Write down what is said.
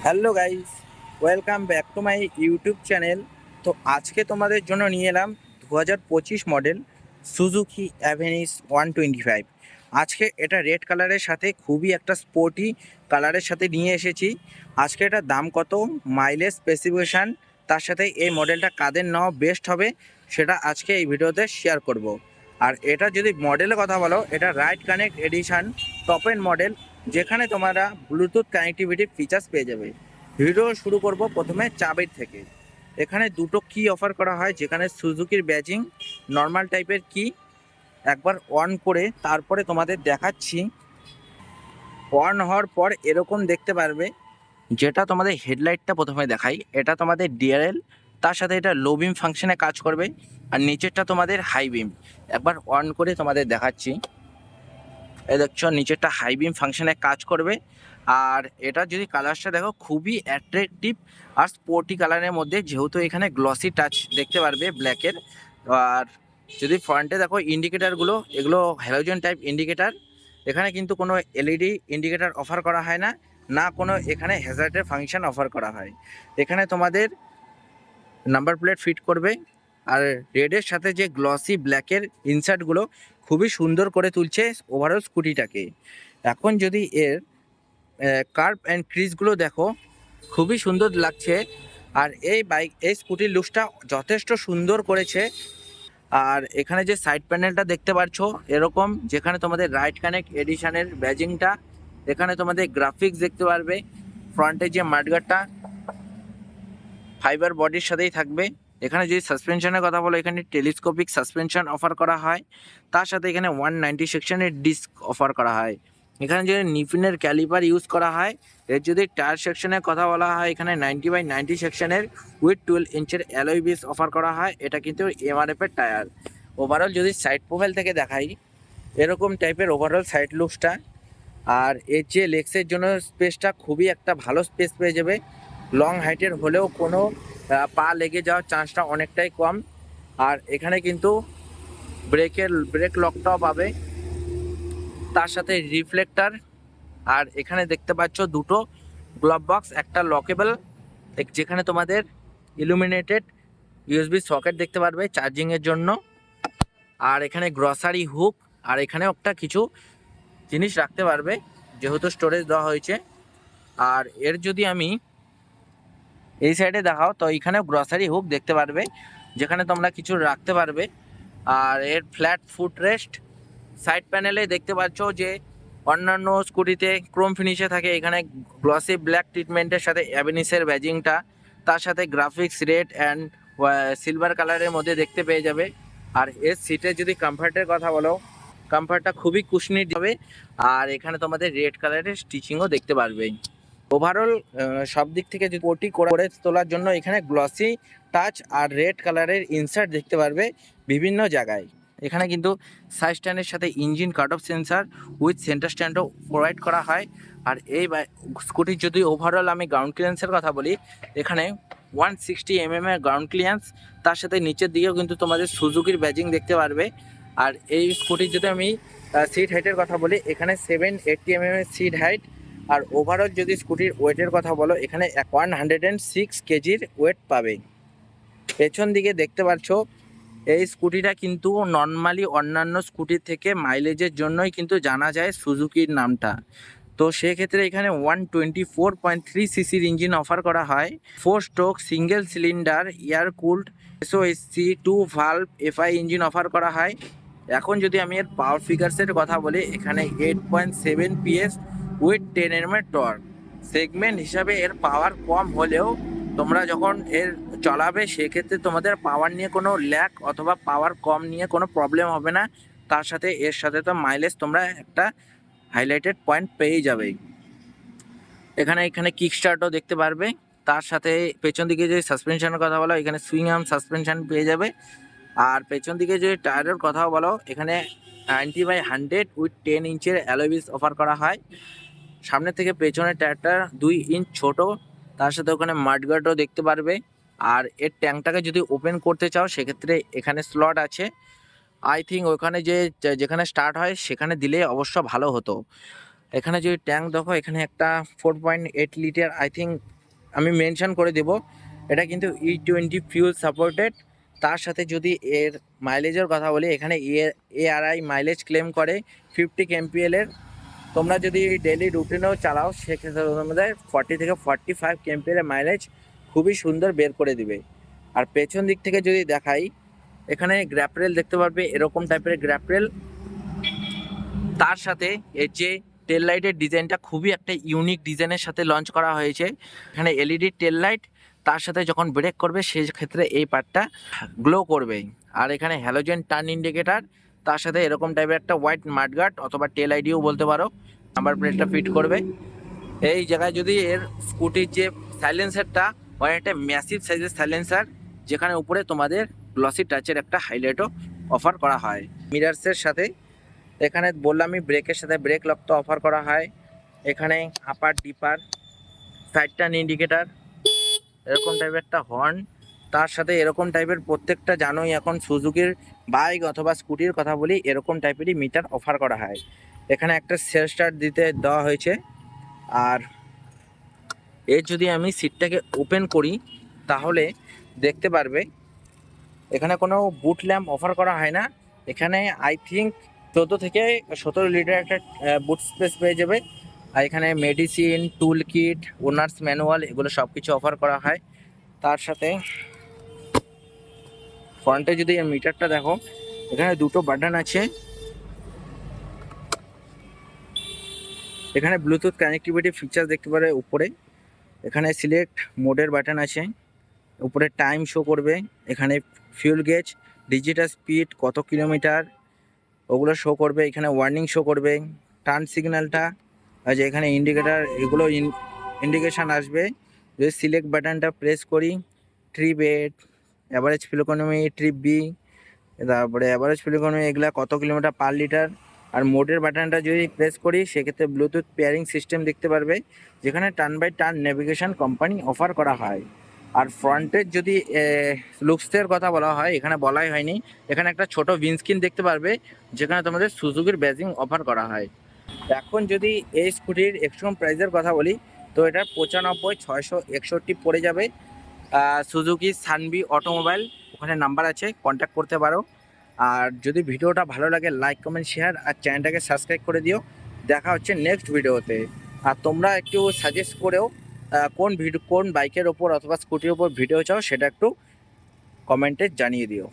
Hello guys, welcome back to my YouTube channel. তো আজকে তোমাদের জন্য নিয়ে এলাম 2025 মডেল সুজুকি অ্যাভেনিস 125। আজকে এটা রেড কালারের সাথে খুবই একটা স্পোর্টি কালারের সাথে নিয়ে এসেছি। আজকে এটার দাম কত, মাইলেজ স্পেসিফিকেশান, তার সাথে এই মডেলটা কাদের নেওয়া বেস্ট হবে সেটা আজকে এই ভিডিওতে শেয়ার করব। আর এটা যদি মডেলের কথা বলো, এটা ride connect edition top end model, যেখানে তোমরা ব্লুটুথ কানেক্টিভিটি ফিচার্স পেয়ে যাবে। ভিডিও শুরু করব প্রথমে চাবির থেকে। এখানে দুটো কি অফার করা হয়, যেখানে সুজুকির ব্যাজিং নর্মাল টাইপের কি একবার অন করে তারপরে তোমাদের দেখাচ্ছি। অন হওয়ার পর এরকম দেখতে পারবে, যেটা তোমাদের হেডলাইটটা প্রথমে দেখাই, এটা তোমাদের ডিআরএল, তার সাথে এটা লো বিম ফাংশনে কাজ করবে। আর নিচেরটা তোমাদের হাই বিম। একবার অন করে তোমাদের দেখাচ্ছি। এই দেখছো নিচেরটা হাই বিম ফাংশনে কাজ করবে। আর এটা যদি কালারটা দেখো, খুবই অ্যাট্রাকটিভ আর স্পোর্টি কালারের মধ্যে, যেহেতু এখানে গ্লসি টাচ দেখতে পারবে ব্ল্যাকের। আর যদি ফ্রন্টে দেখো ইন্ডিকেটারগুলো, এগুলো হ্যালোজেন টাইপ ইন্ডিকেটার। এখানে কিন্তু কোনো এলইডি ইন্ডিকেটার অফার করা হয় না, না কোনো এখানে হ্যাজার্ডের ফাংশন অফার করা হয়। এখানে তোমাদের নাম্বার প্লেট ফিট করবে। আর রেডের সাথে যে গ্লসি ব্ল্যাকের ইনসার্টগুলো খুবই সুন্দর করে তুলছে ওভারঅল স্কুটিটাকে। এখন যদি এর কার্ভ অ্যান্ড ক্রিজগুলো দেখো, খুবই সুন্দর লাগছে। আর এই স্কুটির লুকসটা যথেষ্ট সুন্দর করেছে। আর এখানে যে সাইড প্যানেলটা দেখতে পাচ্ছ এরকম, যেখানে তোমাদের রাইড কানেক্ট এডিশনের ব্যাজিংটা, এখানে তোমাদের গ্রাফিক্স দেখতে পারবে। ফ্রন্টে যে মাডগার্ডটা ফাইবার বডির সাথেই থাকবে। এখানে যদি সাসপেনশনের কথা বলো, এখানে টেলিস্কোপিক সাসপেনশন অফার করা হয়। তার সাথে এখানে 190 সেকশনের ডিস্ক অফার করা হয়। এখানে যদি নিফিনের ক্যালিপার ইউজ করা হয়। এর যদি টায়ার সেকশনের কথা বলা হয়, এখানে 90/90 সেকশনের উইথ 12 ইঞ্চের অ্যালয় হুইলস অফার করা হয়। এটা কিন্তু এমআরএফের টায়ার। ওভারঅল যদি সাইড প্রোফাইল থেকে দেখাই, এরকম টাইপের ওভারঅল সাইড লুকসটা। আর এর যে লেগসের জন্য স্পেসটা খুবই একটা ভালো স্পেস পেয়ে যাবে। লং হাইটের হলেও কোনো পা লেগে যাওয়ার চান্সটা অনেকটাই কম। আর এখানে কিন্তু ব্রেক লকটাও পাবে, তার সাথে রিফ্লেক্টার। আর এখানে দেখতে পাচ্ছ দুটো গ্লোভ বক্স, একটা লকেবল, যেখানে তোমাদের ইলুমিনেটেড ইউএসবি সকেট দেখতে পারবে চার্জিংয়ের জন্য। আর এখানে গ্রসারি হুক, আর এখানেও একটা কিছু জিনিস রাখতে পারবে যেহেতু স্টোরেজ দেওয়া হয়েছে। আর এর যদি আমি এই সাইডে দেখাও, তো এইখানে গ্রসারি হুক দেখতে পারবে, যেখানে তোমরা কিছু রাখতে পারবে। আর এর ফ্ল্যাট ফুট রেস্ট সাইড প্যানেলে দেখতে পাচ্ছ যে অন্যান্য স্কুটিতে ক্রোম ফিনিশে থাকে, এখানে গ্লসি ব্ল্যাক ট্রিটমেন্টের সাথে অ্যাভেনিসের ব্যাজিংটা, তার সাথে গ্রাফিক্স রেড অ্যান্ড সিলভার কালারের মধ্যে দেখতে পেয়ে যাবে। আর এর সিটের যদি কমফর্টের কথা বলো, কমফর্টটা খুবই কুশনি হবে। আর এখানে তোমাদের রেড কালারের স্টিচিংও দেখতে পারবে। ওভারঅল সব দিক থেকে যদি পোর্টি করে তোলার জন্য এখানে গ্লসি টাচ আর রেড কালারের ইনসার্ট দেখতে পারবে বিভিন্ন জায়গায়। এখানে কিন্তু সাইড স্ট্যান্ডের সাথে engine cut off sensor with center স্ট্যান্ডও প্রোভাইড করা হয়। আর এই স্কুটির যদি ওভারঅল আমি গ্রাউন্ড ক্লিয়ারেন্সের কথা বলি, এখানে 160 mm এর গ্রাউন্ড ক্লিয়ারেন্স, তার সাথে নিচের দিকেও কিন্তু তোমাদের সুজুকির ব্যাজিং দেখতে পারবে। আর এই স্কুটির যদি আমি সিট হাইটের কথা বলি, এখানে 780 mm এর সিট হাইট। আর ওভারঅল যদি স্কুটির ওয়েটের কথা বলো, এখানে 106 কেজির ওয়েট পাবে। পেছন দিকে দেখতে পাচ্ছ, এই স্কুটিটা কিন্তু নর্মালি অন্যান্য স্কুটির থেকে মাইলেজের জন্যই কিন্তু জানা যায় সুজুকির নামটা। তো সেক্ষেত্রে এখানে 124.3 সিসির ইঞ্জিন অফার করা হয়। 4 stroke single cylinder air cooled SOSC 2 valve FI engine offer করা হয়। এখন যদি আমি এর পাওয়ার ফিগার্সের কথা বলি, এখানে 8.7 PS with 10 mm torque. Segment হিসাবে এর পাওয়ার কম হলেও তোমরা যখন এর চালাবে, সেক্ষেত্রে তোমাদের পাওয়ার নিয়ে কোনো ল্যাক অথবা পাওয়ার কম নিয়ে কোনো প্রবলেম হবে না। তার সাথে এর সাথে তো মাইলেজ তোমরা একটা হাইলাইটেড পয়েন্ট পেয়ে যাবে। এখানে কিক স্টার্টও দেখতে পারবে। তার সাথে পেছন দিকে যে সাসপেনশনের কথা বলো, এখানে সুইং আর্ম সাসপেনশন পেয়ে যাবে। আর পেছন দিকে যে টায়ারের কথা বলো, এখানে 90/100 উইথ 10 ইঞ্চের অ্যালয় হুইলস অফার করা হয়। সামনে থেকে পেছনের টায়ারটা 2 ইঞ্চ ছোট, তার সাথে ওখানে মাডগার্ডও দেখতে পারবে। আর এর ট্যাঙ্কটাকে যদি ওপেন করতে চাও, সেক্ষেত্রে এখানে স্লট আছে। আই থিঙ্ক ওখানে যেখানে স্টার্ট হয় সেখানে দিলে অবশ্য ভালো হতো। এখানে যদি ট্যাঙ্ক দেখো, এখানে একটা 4.8 লিটার আই থিঙ্ক আমি মেনশন করে দেব, এটা কিন্তু E20 ফিউল সাপোর্টেড। তার সাথে যদি এর মাইলেজের কথা বলি, এখানে ARI মাইলেজ ক্লেম করে 50 kmpl এর। তোমরা যদি ডেলি রুটিনেও চালাও সেক্ষেত্রে তোমাদের 40 থেকে 45 kmpl এর মাইলেজ খুবই সুন্দর বের করে দিবে। আর পেছন দিক থেকে যদি দেখাই, এখানে গ্র্যাপ রেল দেখতে পারবে, এরকম টাইপের গ্র্যাপ রেল। তার সাথে এর যে টেল লাইটের ডিজাইনটা খুবই একটা ইউনিক ডিজাইনের সাথে লঞ্চ করা হয়েছে। এখানে LED টেল লাইট, তার সাথে যখন ব্রেক করবে সেই ক্ষেত্রে এই পার্টটা গ্লো করবে। আর এখানে হ্যালোজেন টার্ন ইন্ডিকেটার, তার সাথে এরকম টাইপের একটা হোয়াইট মাডগার্ড অথবা টেল আইডিও বলতে পারো, নাম্বার প্লেটটা ফিট করবে। এই জায়গায় যদি এর স্কুটির যে সাইলেন্সারটা হয়, একটা ম্যাসিভ সাইজের সাইলেন্সার, যেখানে উপরে তোমাদের গ্লসি টাচের একটা হাইলাইটও অফার করা হয় মিরার্সের সাথে। এখানে বললামই ব্রেকের সাথে ব্রেক লক তো অফার করা হয়। এখানে আপার ডিপার, সাইড টার্ন ইন্ডিকেটার, এরকম টাইপের একটা হর্ন, তার সাথে এরকম টাইপের প্রত্যেকটা জানোই এখন সুজুকির বাইক অথবা স্কুটির কথা বলি, এরকম টাইপেরই মিটার অফার করা হয়। এখানে একটা সেলফ স্টার্ট দিতে দেওয়া হয়েছে। আর এর যদি আমি সিটটাকে ওপেন করি তাহলে দেখতে পারবে এখানে কোনো বুট ল্যাম্প অফার করা হয় না। এখানে আই থিঙ্ক 14 থেকে 17 লিটার একটা বুট স্পেস পেয়ে যাবে। আর এখানে মেডিসিন, টুল কিট, ওনার্স ম্যানুয়াল, এগুলো সব কিছু অফার করা হয়। তার সাথে ফ্রন্টে যদি মিটারটা দেখো, এখানে দুটো বাটন আছে। এখানে ব্লুটুথ কানেক্টিভিটি ফিচার দেখতে পারে উপরে। এখানে সিলেক্ট মোডের বাটন আছে, উপরে টাইম শো করবে। এখানে ফিউল গেজ, ডিজিটাল স্পিড কত কিলোমিটার ওগুলো শো করবে। এখানে ওয়ার্নিং শো করবে, টার্ন সিগন্যালটা আছে। এখানে ইন্ডিকেটার, এগুলো ইন্ডিকেশান আসবে। যদি সিলেক্ট বাটনটা প্রেস করি, trip A, average fuel economy, trip B, তারপরে অ্যাভারেজ ফিউল ইকোনমি, এগুলো কত কিলোমিটার পার লিটার। আর মোডের বাটনটা যদি প্রেস করি সেক্ষেত্রে ব্লুটুথ পেয়ারিং সিস্টেম দেখতে পারবে, যেখানে turn by turn navigation company offer করা হয়। আর ফ্রন্টের যদি লুকসের কথা বলা হয়, এখানে বলাই হয়নি, এখানে একটা ছোট উইন্ডস্ক্রিন দেখতে পারবে, যেখানে তোমাদের সুজুকির ব্যাজিং অফার করা হয়। এখন যদি এই স্কুটির এক্সট্রিম প্রাইসের কথা বলি, তো এটা 95,661 পড়ে যাবে। সুজুকি সানবি অটোমোবাইল, ওখানে নাম্বার আছে, কন্ট্যাক্ট করতে পারো। আর যদি ভিডিওটা ভালো লাগে লাইক কমেন্ট শেয়ার আর চ্যানেলটাকে সাবস্ক্রাইব করে দিও। দেখা হচ্ছে নেক্সট ভিডিওতে। আর তোমরা একটু সাজেস্ট করেও কোন বাইকের ওপর অথবা স্কুটির ওপর ভিডিও চাও সেটা একটু কমেন্টে জানিয়ে দিও।